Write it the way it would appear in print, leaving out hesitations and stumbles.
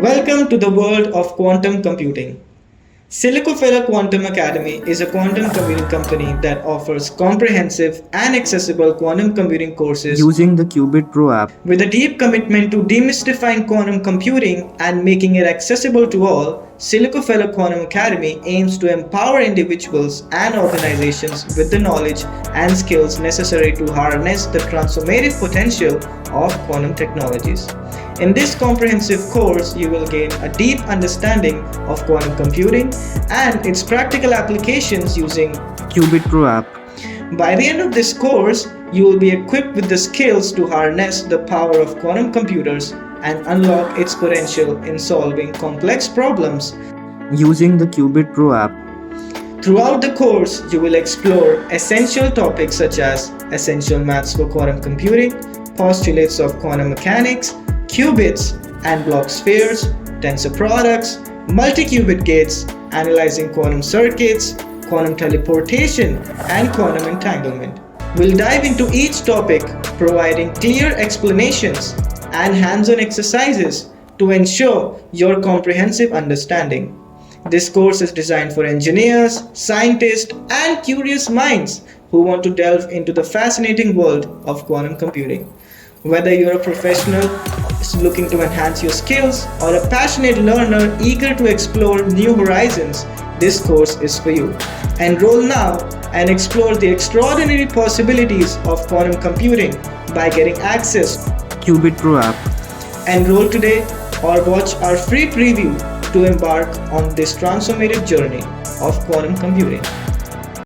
Welcome to the world of quantum computing. Silicon Quantum Academy is a quantum computing company that offers comprehensive and accessible quantum computing courses using the Qubit Pro app. with a deep commitment to demystifying quantum computing and making it accessible to all. Silicon Quantum Academy aims to empower individuals and organizations with the knowledge and skills necessary to harness the transformative potential of quantum technologies. In this comprehensive course, you will gain a deep understanding of quantum computing and its practical applications using Qubit Pro app. By the end of this course, you will be equipped with the skills to harness the power of quantum computers and unlock its potential in solving complex problems. Using the Qubit Pro app. Throughout the course, you will explore essential topics such as essential maths for quantum computing, postulates of quantum mechanics, qubits and block spheres, tensor products, multi-qubit gates, analyzing quantum circuits, quantum teleportation, and quantum entanglement. We'll dive into each topic, providing clear explanations and hands-on exercises to ensure your comprehensive understanding. This course is designed for engineers, scientists, and curious minds who want to delve into the fascinating world of quantum computing. Whether you're a professional looking to enhance your skills or a passionate learner eager to explore new horizons, this course is for you. Enroll now and explore the extraordinary possibilities of quantum computing by getting access to Qubit Pro app. Enroll today or watch our free preview to embark on this transformative journey of quantum computing.